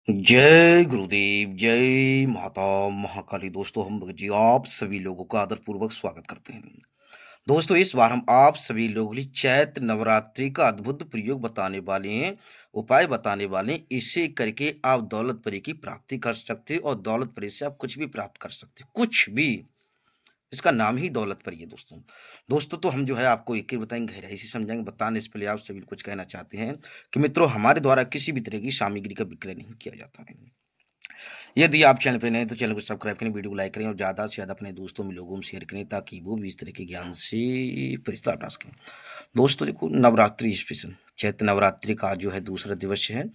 जय गुरुदेव, जय माता महाकाली। दोस्तों, हम जी आप सभी लोगों का आदरपूर्वक स्वागत करते हैं। दोस्तों, इस बार हम आप सभी लोगों के लिए चैत्र नवरात्रि का अद्भुत प्रयोग बताने वाले हैं, उपाय बताने वाले हैं। इसे करके आप दौलत परी की प्राप्ति कर सकते हो और दौलत परी से आप कुछ भी प्राप्त कर सकते हो, कुछ भी। इसका नाम ही दौलत परी है दोस्तों। दोस्तों, तो हम जो है आपको एक-एक बताएँगे, गहराई से समझाएँगे। बताने से पहले आप सभी को कुछ कहना चाहते हैं कि मित्रों, हमारे द्वारा किसी भी तरह की सामग्री का विक्रय नहीं किया जाता है। यदि आप चैनल पे नए हैं तो चैनल को सब्सक्राइब करें, वीडियो को लाइक करें और ज़्यादा से ज़्यादा अपने दोस्तों में लोगों में शेयर करें ताकि वो भी इस तरह के ज्ञान से फरिश्ता उठा सकें। दोस्तों देखो, नवरात्रि स्पेशल चैत्र नवरात्रि का आज जो है दूसरा दिवस है।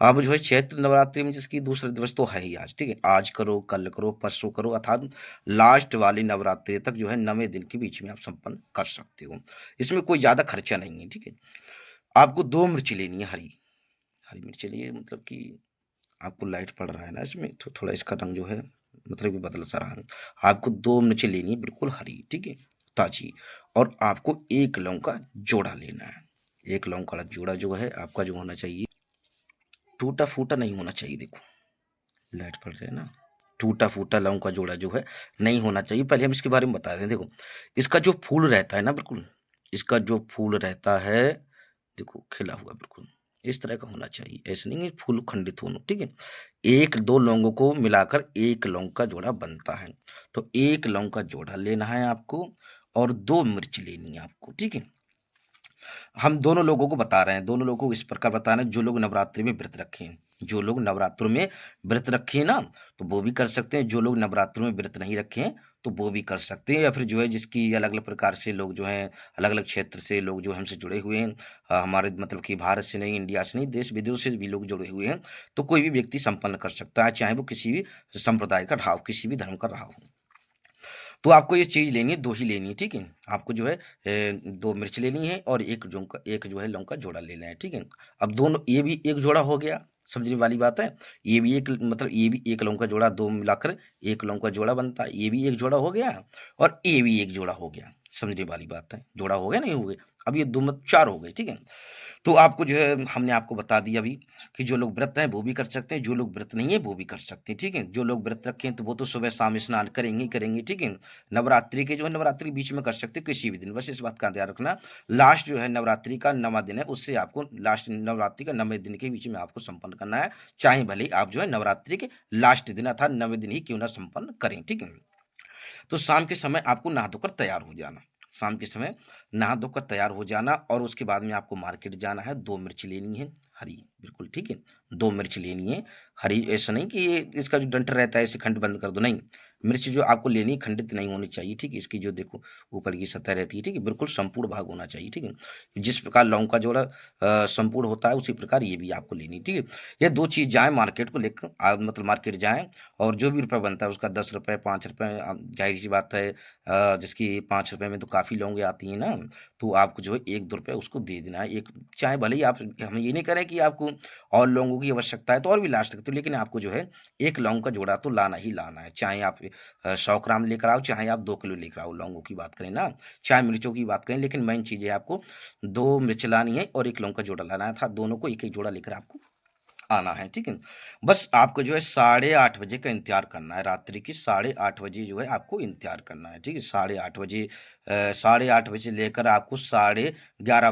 अब जो है चैत्र नवरात्रि में जिसकी दूसरा दिवस तो है ही आज, ठीक है। आज करो, कल करो, परसों करो, अर्थात लास्ट वाली नवरात्रि तक जो है 9वें दिन के बीच में आप संपन्न कर सकते हो। इसमें कोई ज़्यादा खर्चा नहीं है, ठीक है। आपको 2 मिर्च लेनी है हरी, हरी मिर्च लिए मतलब कि आपको लाइट पड़ रहा है ना इसमें, तो थोड़ा इसका रंग जो है मतलब कि बदल सा रहा है। आपको 2 मिर्ची लेनी है बिल्कुल हरी, ठीक है, ताज़ी। और आपको 1 लौंग का जोड़ा लेना है। 1 लौंग का जोड़ा जो है आपका जो होना चाहिए, टूटा-फूटा नहीं होना चाहिए। देखो, लाइट पड़ रही है ना? टूटा-फूटा लौंग का जोड़ा जो है नहीं होना चाहिए। पहले हम इसके बारे में बता दें। देखो, इसका जो फूल रहता है ना बिल्कुल, इसका जो फूल रहता है, देखो खिला हुआ बिल्कुल, इस तरह का होना चाहिए। ऐसा नहीं है फूल खंडित होना, ठीक है? 1-2 लौंगों को मिलाकर 1 लौंग का जोड़ा बनता है। तो 1 लौंग का जोड़ा लेना है आपको और 2 मिर्च लेनी है आपको, ठीक है? हम दोनों लोगों को बता रहे हैं, दोनों लोगों को इस प्रकार बता रहे हैं जो लोग नवरात्रि में व्रत रखे हैं। जो लोग नवरात्रों में व्रत रखे हैं ना, तो वो भी कर सकते हैं। जो लोग नवरात्रों में व्रत नहीं रखे हैं, तो वो भी कर सकते हैं। या फिर जो है जिसकी अलग-अलग प्रकार से लोग जो हैं, अलग-अलग क्षेत्र से लोग जो हमसे जुड़े हुए हैं, हमारे मतलब कि भारत से नहीं, इंडिया से नहीं, देश-विदेश से भी लोग जुड़े हुए हैं, तो कोई भी व्यक्ति संपन्न कर सकता है, चाहे वो किसी भी संप्रदाय का रहा हो, किसी भी धर्म का रहा हो। तो आपको ये चीज़ लेनी है, 2 ही लेनी है, ठीक है? आपको जो है 2 मिर्च लेनी है और 1 जो है लौंग का जोड़ा लेना है, ठीक है? अब दोनों, ये भी 1 जोड़ा हो गया, समझने वाली बात है। ये भी एक मतलब ये भी 1 लौंग का जोड़ा, 2 मिलाकर 1 लौंग का जोड़ा बनता है। ये भी 1 जोड़ा हो गया और ये भी 1 जोड़ा हो गया, समझने वाली बात है। जोड़ा हो गया, नहीं हो गया? अब ये 2 मत 4 हो गए, ठीक है? तो आपको जो है हमने आपको बता दिया अभी कि जो लोग व्रत हैं वो भी कर सकते हैं, जो लोग व्रत नहीं है वो भी कर सकते हैं, ठीक है? जो लोग व्रत रखे हैं तो वो तो सुबह शाम स्नान करेंगे ही करेंगे, ठीक है? नवरात्रि के जो है नवरात्रि बीच में कर सकते हैं किसी भी दिन, बस इस बात का ध्यान रखना। लास्ट जो है नवरात्रि का 9वां दिन है, उससे आपको लास्ट नवरात्रि का 9वें दिन के बीच में आपको संपन्न करना है, चाहे भले ही आप जो है नवरात्रि के लास्ट दिन अर्थात 9वें दिन ही क्यों ना संपन्न करें, ठीक है? तो शाम के समय आपको नहा धोकर तैयार हो जाना। शाम के समय नहा धोकर तैयार हो जाना और उसके बाद में आपको मार्केट जाना है, 2 मिर्च लेनी है हरी, बिल्कुल ठीक है? 2 मिर्च लेनी है हरी, ऐसा नहीं कि ये इसका जो डंठल रहता है इसे खंड बंद कर दो, नहीं। मिर्च जो आपको लेनी है खंडित नहीं होनी चाहिए, ठीक है? इसकी जो देखो ऊपर की सतह रहती है, ठीक है? बिल्कुल संपूर्ण भाग होना चाहिए, ठीक है? जिस प्रकार लौंग का जोड़ा संपूर्ण होता है उसी प्रकार ये भी आपको लेनी है, ठीक है? ये 2 चीज़ जाएँ मार्केट को लेकर, मतलब मार्केट जाएँ और जो भी रुपया बनता है उसका ₹10, ₹5, ज़ाहिर-सी बात है, जिसकी ₹5 में तो काफ़ी लौंगे आती हैं ना, तो आपको जो है ₹1-2 उसको दे देना है। एक चाहे भले ही आप, हम ये नहीं कह रहे कि आपको और लौंगों की आवश्यकता है तो और भी ला सकते हो, लेकिन आपको जो है 1 लौंग का जोड़ा तो लाना ही लाना है। चाहे आप 100 ग्राम लेकर आओ, चाहे आप 2 किलो लेकर आओ, लौंगों की बात करें ना, चाहे मिर्चों की बात करें, लेकिन मेन चीज़ है आपको 2 मिर्च लानी है और 1 लौंग का जोड़ा लाना है, अर्थात दोनों को एक-एक जोड़ा लेकर आपको आना है, ठीक है? बस आपको जो है 8:30 बजे का इंतज़ार करना है, रात्रि की 8:30 बजे जो है आपको इंतज़ार करना है, ठीक है? 8:30 बजे, 8:30 बजे से लेकर आपको साढ़े 11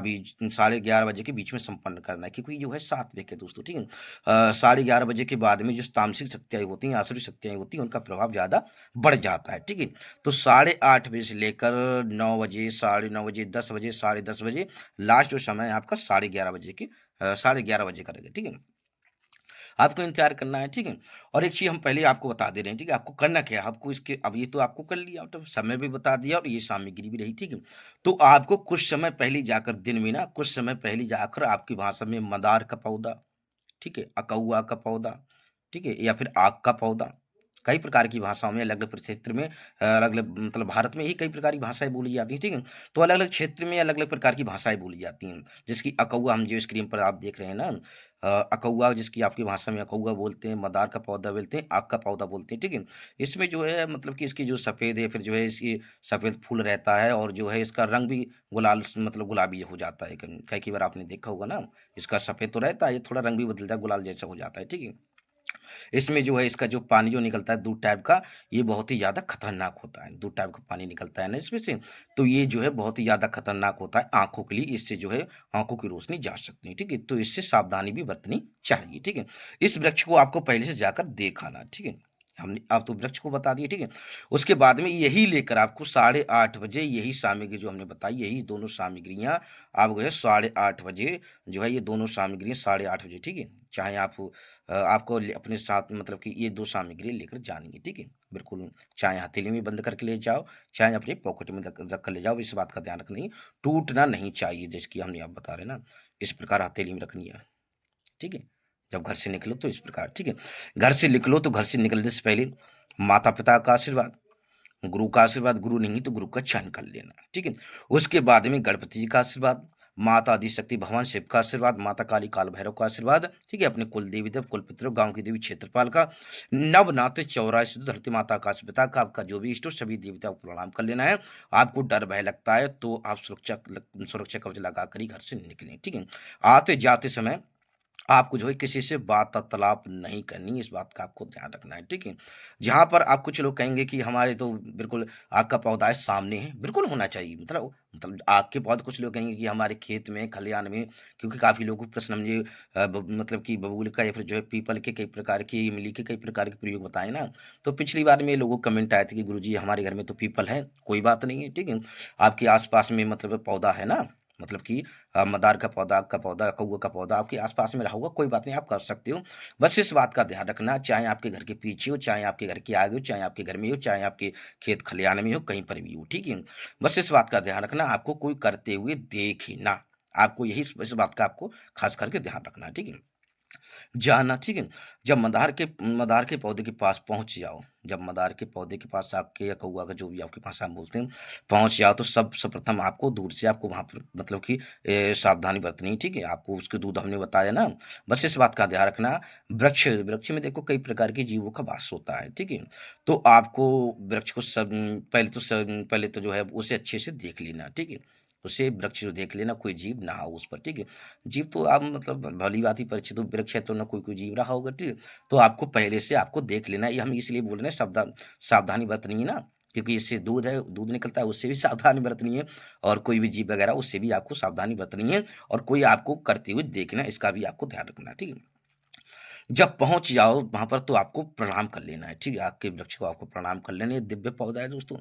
बजे के बीच में संपन्न करना है, क्योंकि जो है सात्विक है दोस्तों, ठीक है? 11:30 बजे के बाद में जो तामसिक शक्तियाँ होती हैं, आसुरी शक्तियाँ होती हैं, उनका प्रभाव ज़्यादा बढ़ जाता है, ठीक है? तो 8:30 बजे से लेकर 9 बजे, साढ़े 9 बजे, 10 बजे, साढ़े 10 बजे, लास्ट जो समय है आपका 11:30 बजे साढ़े 11 बजे का रहेगा, ठीक है? आपको इंतज़ार करना है, ठीक है? और एक चीज़ हम पहले ही आपको बता दे रहे हैं, ठीक है? आपको करना क्या है? आपको इसके, अब ये तो आपको कर लिया, तो समय भी बता दिया और ये सामग्री भी रही, ठीक है? तो आपको कुछ समय पहले जाकर, दिन में ना कुछ समय पहले जाकर आपकी भाषा में मदार का पौधा, ठीक है? अकौआ का पौधा, ठीक है? या फिर आक का पौधा, कई प्रकार की भाषाओं में अलग-अलग क्षेत्र में, अलग-अलग मतलब भारत में ही कई प्रकार की भाषाएँ बोली जाती हैं, ठीक है? तो अलग-अलग क्षेत्र में अलग-अलग प्रकार की भाषाएँ बोली जाती हैं। जिसकी अकौआ, हम जो स्क्रीन पर आप देख रहे हैं ना, अकौआ जिसकी आपकी भाषा में अकौआ बोलते हैं, मदार का पौधा बोलते हैं, आक का पौधा बोलते हैं, ठीक है? इसमें जो है मतलब कि इसकी जो सफ़ेद है, फिर जो है इसकी सफ़ेद फूल रहता है और जो है इसका रंग भी गुलाल मतलब गुलाबी हो जाता है, कई कई बार आपने देखा होगा ना, इसका सफ़ेद तो रहता है, ये थोड़ा रंग भी बदलता है, गुलाल जैसा हो जाता है, ठीक है? इसमें जो है इसका जो पानी जो निकलता है दूध टाइप का, ये बहुत ही ज़्यादा खतरनाक होता है। दूध टाइप का पानी निकलता है ना इसमें से, तो ये जो है बहुत ही ज़्यादा खतरनाक होता है आँखों के लिए, इससे जो है आँखों की रोशनी जा सकती है, ठीक है? तो इससे सावधानी भी बरतनी चाहिए, ठीक है? इस वृक्ष को आपको पहले से जाकर देख आना, ठीक है? हमने आप तो वृक्ष को बता दिए, ठीक है? उसके बाद में यही लेकर आपको 8:30 बजे यही सामग्री जो हमने बताई, यही दोनों सामग्रियाँ आप जो है 8:30 बजे जो है ये दोनों सामग्रियाँ 8:30 बजे, ठीक है? चाहे आप आपको अपने साथ मतलब कि ये 2 सामग्री लेकर जानी है, ठीक है? बिल्कुल, चाहे हथेली में बंद करके ले जाओ, चाहे अपने पॉकेट में रख कर ले जाओ, इस बात का ध्यान रखना है, टूटना नहीं चाहिए, जैसे कि हमने आप बता रहे हैं ना, इस प्रकार हथेली में रखनी है, ठीक है? जब घर से निकलो तो इस प्रकार, ठीक है? घर से निकलो तो घर से निकलने से पहले माता-पिता का आशीर्वाद, गुरु का आशीर्वाद, गुरु नहीं तो गुरु का चयन कर लेना, ठीक है? उसके बाद में गणपति जी का आशीर्वाद, माता आदिशक्ति भगवान शिव का आशीर्वाद, माता काली, काल भैरव का आशीर्वाद, ठीक है? अपने कुल देवी देव, कुल पितरों, गाँव की देवी क्षेत्रपाल का, नवनाथ 84 धरती माता आकाश पिता का, आपका जो भी इष्ट हो सभी देवताओं को प्रणाम कर लेना है। आपको डर भय लगता है तो आप सुरक्षा कवच लगाकर ही घर से निकलें, ठीक है? आते-जाते समय आपको जो है किसी से वार्तालाप नहीं करनी, इस बात का आपको ध्यान रखना है, ठीक है? जहाँ पर आप कुछ लोग कहेंगे कि हमारे तो बिल्कुल आग का पौधा है सामने है, बिल्कुल होना चाहिए मतलब आग के पौधे कुछ लोग कहेंगे कि हमारे खेत में, खलिहान में क्योंकि काफ़ी लोगों को प्रश्न मुझे मतलब कि बबूल का या फिर जो है पीपल के कई प्रकार की, इमली के कई प्रकार के प्रयोग बताए ना, तो पिछली बार में लोगों को कमेंट आए थे कि गुरुजी हमारे घर में तो पीपल है, कोई बात नहीं है, ठीक है? आपके आस-पास में मतलब पौधा है ना, मतलब कि मंदार का पौधा, आग का पौधा, कौवे का पौधा आपके आस-पास में रहा होगा, कोई बात नहीं आप कर सकते हो। बस इस बात का ध्यान रखना चाहे आपके घर के पीछे हो, चाहे आपके घर के आगे हो, चाहे आपके घर में हो, चाहे आपके खेत खलिहान में हो, कहीं पर भी हो, ठीक है? बस इस बात का ध्यान रखना आपको कोई करते हुए देखे ना। आपको यही इस बात का आपको ख़ास करके ध्यान रखना है, ठीक है? जाना, ठीक है? जब मंदार के पौधे के पास पहुँच जाओ, जब मंदार के पौधे के पास आपके या कौवा का जो भी आपके भाषा में बोलते हैं, पहुँच जाओ तो सर्वप्रथम आपको दूर से आपको वहाँ पर मतलब कि सावधानी बरतनी है, ठीक है? आपको उसके दूध हमने बताया ना, बस इस बात का ध्यान रखना। वृक्ष में देखो कई प्रकार के जीवों का वास होता है, ठीक है? तो आपको वृक्ष को पहले तो जो है उसे अच्छे से देख लेना, ठीक है? उसे वृक्ष जो देख लेना, कोई जीव ना हो उस पर, ठीक है? जीव तो आप मतलब भली-भाँति परिचित हो, वृक्ष है तो ना कोई जीव रहा होगा, ठीक है? तो आपको पहले से आपको देख लेना है, ये हम इसलिए बोल रहे हैं सावधानी बरतनी है ना, क्योंकि इससे दूध निकलता है, उससे भी सावधानी बरतनी है और कोई भी जीव वगैरह उससे भी आपको सावधानी बरतनी है और कोई आपको करते हुए देखना, इसका भी आपको ध्यान रखना है, ठीक है? जब पहुँच जाओ वहाँ पर तो आपको प्रणाम कर लेना है, ठीक है? आग के वृक्ष को आपको प्रणाम कर लेना है, ये दिव्य पौधा है दोस्तों।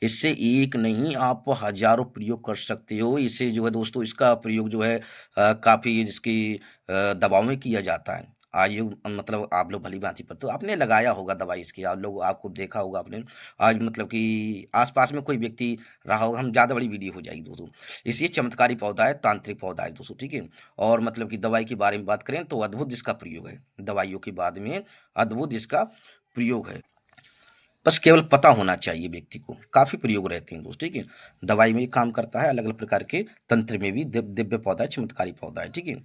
इससे एक नहीं आप हज़ारों प्रयोग कर सकते हो। इसे जो है दोस्तों इसका प्रयोग जो है काफ़ी इसकी दवाओं में किया जाता है। आयु मतलब आप लोग भली-भाँति पर तो आपने लगाया होगा दवाई इसकी, आप लोग आपको देखा होगा आपने। आज मतलब कि आस-पास में कोई व्यक्ति रहा होगा, हम ज़्यादा बड़ी वीडियो हो जाएगी दोस्तों। इसलिए चमत्कारी पौधा है, तांत्रिक पौधा है दोस्तों, ठीक है? और मतलब कि दवाई के बारे में बात करें तो अद्भुत इसका प्रयोग है। दवाइयों के बाद में अद्भुत इसका प्रयोग है। बस केवल पता होना चाहिए व्यक्ति को। काफ़ी प्रयोग रहते हैं दोस्त, ठीक है? दवाई में भी काम करता है, अलग-अलग प्रकार के तंत्र में भी दिव्य पौधा है, चमत्कारी पौधा है, ठीक है?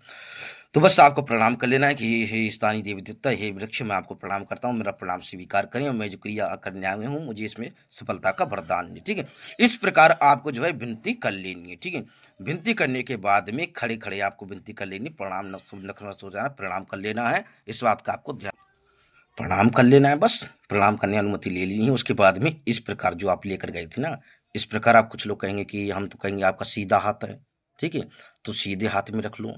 तो बस आपको प्रणाम कर लेना है कि हे स्थानीय देवी देवता, हे वृक्ष मैं आपको प्रणाम करता हूँ, मेरा प्रणाम स्वीकार करें और मैं जो क्रिया करने आया हूँ, मुझे इसमें सफलता का वरदान दें, ठीक है? इस प्रकार आपको जो है विनती कर लेनी है, ठीक है? विनती करने के बाद में खड़े-खड़े आपको विनती कर लेनी, प्रणाम नतमस्तक हो जाना, प्रणाम कर लेना है, इस बात का आपको ध्यान प्रणाम कर लेना है बस, प्रणाम करने की अनुमति ले लेनी है, उसके बाद में इस प्रकार जो आप लेकर गए थे ना, इस प्रकार आप कुछ लोग कहेंगे कि हम तो कहेंगे आपका सीधा हाथ है, ठीक है? तो सीधे हाथ में रख लो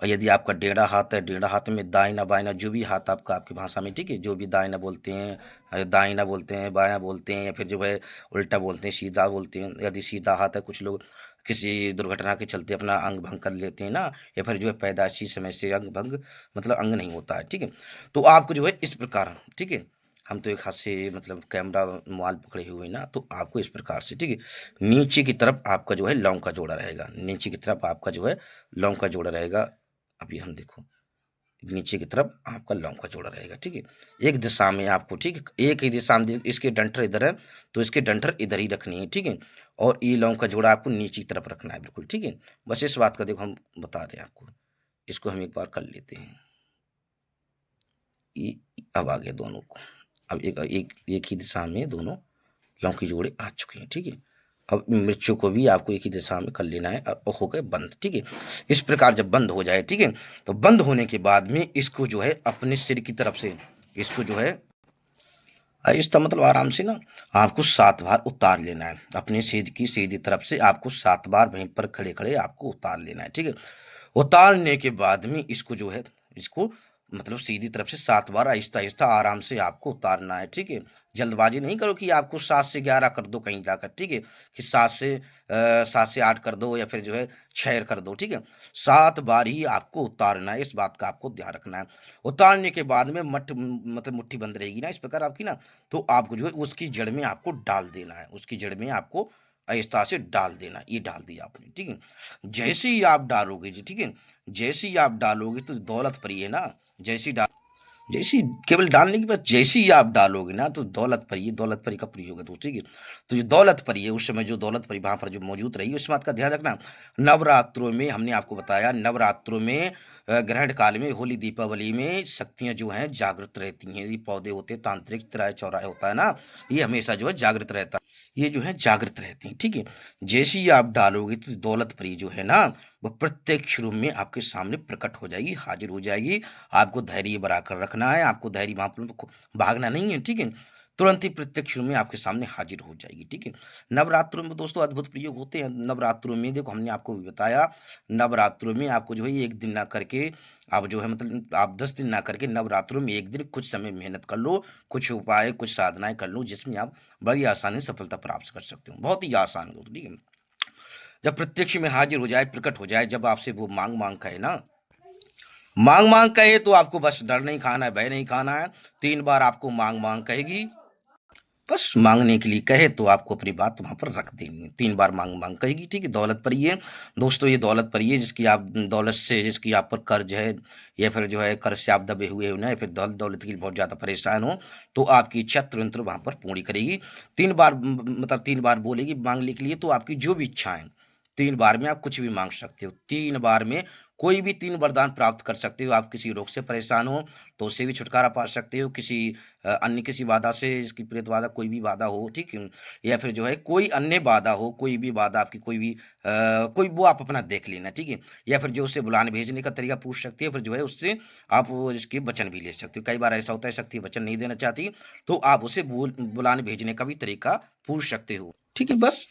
और यदि आपका टेढ़ा हाथ है, टेढ़ा हाथ में दाहिना-बायाँ जो भी हाथ आपका आपकी भाषा में, ठीक है? जो भी दाहिना बोलते हैं दाहिना बोलते हैं, बायाँ बोलते हैं या फिर जो है उल्टा बोलते हैं, सीधा बोलते हैं। यदि सीधा हाथ है, कुछ लोग किसी दुर्घटना के चलते अपना अंग भंग कर लेते हैं ना या फिर जो है पैदाइशी समय से अंग भंग मतलब अंग नहीं होता है, ठीक है? तो आपको जो है इस प्रकार, ठीक है? हम तो एक हाथ से मतलब कैमरा मोबाइल पकड़े हुए हैं ना, तो आपको इस प्रकार से, ठीक है? नीचे की तरफ आपका जो है लौंग का जोड़ा रहेगा, नीचे की तरफ आपका जो है लौंग का जोड़ा रहेगा। अभी हम देखो, नीचे की तरफ आपका लौंग का जोड़ा रहेगा, ठीक है? एक दिशा में आपको, ठीक है? एक ही दिशा में इसके डंठल इधर है, तो इसके डंठल इधर ही रखनी है, ठीक है? और ये लौंग का जोड़ा आपको नीचे की तरफ रखना है बिल्कुल, ठीक है? बस इस बात का देखो हम बता रहे हैं आपको। इसको हम एक बार कर लेते हैं। ये अब आ गए दोनों को। अब एक ही दिशा में दोनों लौंग के जोड़े आ चुके हैं, ठीक है? अब मिर्चों को भी आपको एक ही दिशा में कर लेना है और हो गए बंद, ठीक है? इस प्रकार जब बंद हो जाए, ठीक है? तो बंद होने के बाद में इसको जो है अपने सिर की तरफ से इसको जो है इसका मतलब आराम से ना आपको 7 बार उतार लेना है। अपनी सीधी तरफ से आपको 7 बार वहीं पर खड़े-खड़े आपको उतार लेना है, ठीक है? उतारने के बाद में इसको जो है, इसको मतलब सीधी तरफ से 7 बार आहिस्ता-आहिस्ता आराम से आपको उतारना है, ठीक है? जल्दबाज़ी नहीं करो कि आपको 7 से 11 कर दो कहीं जाकर, ठीक है? कि 7 से 8 कर दो या फिर जो है 6 कर दो, ठीक है? 7 बार ही आपको उतारना है, इस बात का आपको ध्यान रखना है। उतारने के बाद में मतलब मुट्ठी बंद रहेगी ना इस प्रकार आपकी ना, तो आपको जो है उसकी जड़ में आपको डाल देना है, उसकी जड़ में आपको आहिस्ता से डाल देना है। ये डाल दिया आपने, ठीक है? जैसे ही आप डालोगे जी, ठीक है? जैसे ही आप डालोगे तो दौलत परी है ना, जैसे ही डा जैसे ही केवल डालने के बाद जैसे ही आप डालोगे ना तो दौलत परी का प्रयोग है तो ठीक है। तो ये दौलत परी है, उस समय जो दौलत परी वहाँ पर जो मौजूद रही उस बात का ध्यान रखना। नवरात्रों में हमने आपको बताया नवरात्रों में ग्रहण काल में होली दीपावली में शक्तियाँ जो हैं जागृत रहती हैं। ये पौधे होते हैं तांत्रिक त्राय चौराहे होता है ना, ये हमेशा जो है जागृत रहता है। ये जो है जागृत रहती हैं, ठीक है? जैसे ही आप डालोगे तो दौलत परी जो है ना, वो प्रत्यक्ष रूप में आपके सामने प्रकट हो जाएगी, हाजिर हो जाएगी। आपको धैर्य बनाकर रखना है, आपको धैर्य वहाँ पर भागना नहीं है, ठीक है? तुरंत ही प्रत्यक्ष रूप में आपके सामने हाजिर हो जाएगी, ठीक है? नवरात्रों में दोस्तों अद्भुत प्रयोग होते हैं। नवरात्रों में देखो हमने आपको भी बताया, नवरात्रों में आपको जो है 1 दिन ना करके आप जो है मतलब आप 10 दिन ना करके नवरात्रों में 1 दिन कुछ समय मेहनत कर लो, कुछ उपाय, कुछ साधनाएँ कर लो जिसमें आप बड़ी आसानी से सफलता प्राप्त कर सकते हो। बहुत ही आसान हो, ठीक है? जब प्रत्यक्ष में हाजिर हो जाए, प्रकट हो जाए, जब आपसे वो माँग-माँग कहे ना, माँग-माँग कहे तो आपको बस डर नहीं खाना है, भय नहीं खाना है। 3 बार आपको माँग-माँग कहेगी, बस माँगने के लिए कहे तो आपको अपनी बात वहाँ पर रख देनी है। 3 बार माँग-माँग कहेगी, ठीक है? दौलत परी है। दोस्तों ये दौलत परी है जिसकी आप पर कर्ज़ है या फिर जो है कर्ज़ से आप दबे हुए हो ना या फिर दौलत के लिए बहुत ज़्यादा परेशान हो, तो आपकी इच्छा तुरंत वहाँ पर पूरी करेगी। 3 बार मतलब 3 बार बोलेगी माँगने के लिए तो आपकी जो भी इच्छाएँ 3 बार में आप कुछ भी माँग सकते हो। 3 बार में कोई भी 3 वरदान प्राप्त कर सकते हो। आप किसी रोग से परेशान हो, तो उससे भी छुटकारा पा सकते हो। अन्य किसी बाधा से इसकी प्रेत बाधा कोई भी बाधा हो, ठीक है? या फिर जो है कोई अन्य बाधा हो, कोई भी बाधा आपकी कोई वो आप अपना देख लेना, ठीक है? या फिर जो उसे बुलाने भेजने का तरीका पूछ सकती है, फिर जो है उससे आप वो इसके वचन भी ले सकते हो। कई बार ऐसा होता है शक्ति वचन नहीं देना चाहती, तो आप उसे बुलाने भेजने का भी तरीका पूछ सकते हो। ठीक है? बस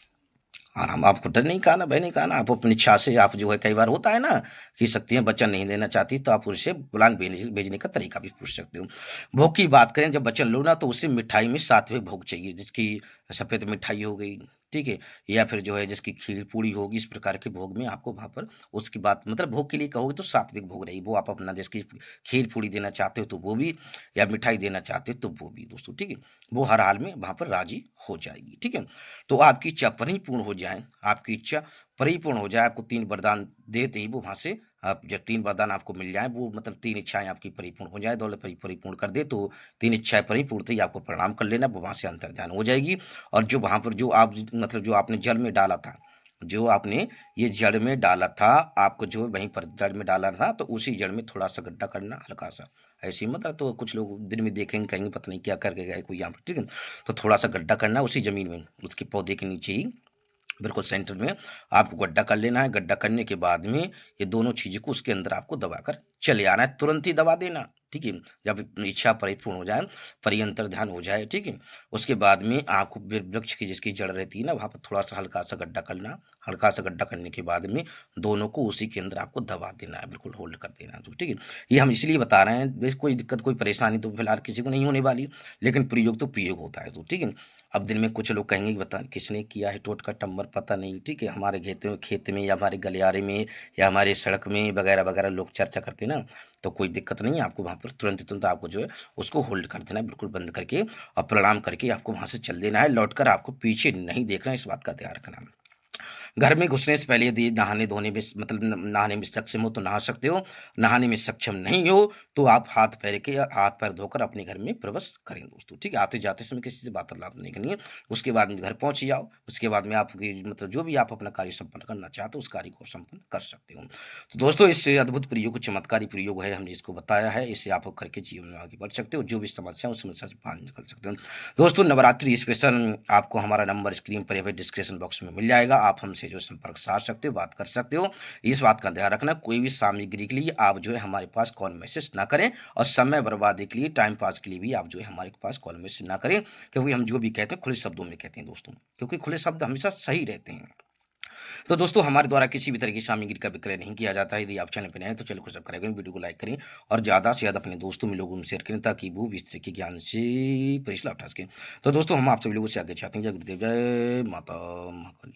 आराम आपको डर नहीं खाना, भय नहीं खाना, आप अपनी इच्छा से आप जो है कई बार होता है ना कि शक्तियाँ वचन नहीं देना चाहती, तो आप उनसे बुलान भेजने का तरीका भी पूछ सकते हो। भोग की बात करें जब वचन लो ना तो उसे मिठाई में सात्विक भोग चाहिए, जिसकी सफ़ेद मिठाई हो गई, ठीक है? या फिर जो है जिसकी खीर पूड़ी होगी, इस प्रकार के भोग में आपको वहाँ पर उसकी बात मतलब भोग के लिए कहोगे तो सात्विक भोग रहेगी, वो आप अपना जिसकी खीर पूड़ी देना चाहते हो तो वो भी या मिठाई देना चाहते हो तो वो भी दोस्तों, ठीक है? वो हर हाल में वहाँ पर राज़ी हो जाएगी, ठीक है? तो आपकी इच्छा परिपूर्ण हो जाए, आपकी इच्छा परिपूर्ण हो जाए, आपको 3 वरदान देते ही वो वहाँ से आप जब 3 वरदान आपको मिल जाएँ, वो मतलब 3 इच्छाएँ आपकी परिपूर्ण हो जाएँ, दौलत परिपूर्ण कर दे, तो 3 इच्छाएँ परिपूर्ण होते ही आपको प्रणाम कर लेना, वो वहाँ से अंतर्ध्यान हो जाएगी। और जो वहाँ पर जो आप मतलब जो आपने जल में डाला था, जो आपने ये जड़ में डाला था, आपको जो वहीं पर जड़ में डाला था, तो उसी जड़ में थोड़ा-सा गड्ढा करना हल्का-सा, ऐसे ही मतलब तो कुछ लोग दिन में देखेंगे, कहेंगे पता नहीं क्या करके गए कोई यहाँ पर, ठीक है? तो थोड़ा-सा गड्ढा करना है उसी ज़मीन में, उसके पौधे के नीचे ही बिल्कुल सेंटर में आपको गड्ढा कर लेना है। गड्ढा करने के बाद में ये दोनों चीज़ों को उसके अंदर आपको दबाकर चले आना है, तुरंत ही दबा देना, ठीक है? जब इच्छा परिपूर्ण हो जाए, परिअंतर ध्यान हो जाए, ठीक है? उसके बाद में आपको वृक्ष की जिसकी जड़ रहती है ना, वहाँ पर थोड़ा-सा हल्का-सा गड्ढा करना, हल्का-सा गड्ढा करने के बाद में दोनों को उसी के अंदर आपको दबा देना है, बिल्कुल होल्ड कर देना है, तो ठीक है? ये हम इसलिए बता रहे हैं, बेश कोई दिक्कत, कोई परेशानी तो फिलहाल किसी को नहीं होने वाली, लेकिन प्रयोग तो प्रयोग होता है, तो ठीक है? अब दिन में कुछ लोग कहेंगे कि बता किसने किया है टोटका टम्बर पता नहीं, ठीक है? हमारे खेत में या हमारे गलियारे में या हमारे सड़क में वगैरह-वगैरह लोग चर्चा करते हैं ना, तो कोई दिक्कत नहीं है, आपको वहाँ पर तुरंत आपको जो है उसको होल्ड कर देना है, बिल्कुल बंद करके और प्रणाम करके आपको वहाँ से चल देना है, लौटकर आपको पीछे नहीं देखना है, इस बात का ध्यान रखना है। घर में घुसने से पहले यदि नहाने-धोने में मतलब न नहाने में सक्षम हो तो नहा सकते हो, नहाने में सक्षम नहीं हो तो आप हाथ-पैर धोकर अपने घर में प्रवेश करें दोस्तों, ठीक है? आते-जाते समय किसी से वार्तालाप नहीं करनी है, उसके बाद में घर पहुँच जाओ, उसके बाद में आपकी मतलब जो भी आप अपना कार्य संपन्न करना चाहते हो, उस कार्य को संपन्न कर सकते हो। तो दोस्तों इस अद्भुत प्रयोग, चमत्कारी प्रयोग है, हमने इसको बताया है, इसे आप करके जीवन में आगे बढ़ सकते हो, जो भी समस्या है उस समस्या से बाहर निकल सकते हो। दोस्तों नवरात्रि स्पेशल आपको हमारा नंबर स्क्रीन पर या फिर डिस्क्रिप्शन बॉक्स में मिल जाएगा, आप हमसे हमसे जो है संपर्क साध सकते हो, बात कर सकते हो। इस बात का ध्यान रखना, कोई भी सामग्री के लिए आप जो है हमारे पास कॉल मैसेज ना करें और समय बर्बादी के लिए, टाइम पास के लिए भी आप जो है हमारे पास कॉल मैसेज ना करें, क्योंकि हम जो भी कहते हैं खुले शब्दों में कहते हैं दोस्तों, क्योंकि खुले शब्द हमेशा सही रहते हैं। तो दोस्तों हमारे द्वारा किसी भी तरह की सामग्री का विक्रय नहीं किया जाता है। यदि आप चैनल पर नए हैं तो चैनल को सब्सक्राइब करें, वीडियो को लाइक करें और ज़्यादा से ज़्यादा अपने दोस्तों में लोगों में शेयर करें, ताकि वो भी इस तरह के ज्ञान से परिचय लाभ उठा सकें। तो दोस्तों हम आप सभी लोगों से आगे चाहते हैं, जय गुरुदेव, जय माता महाकाली।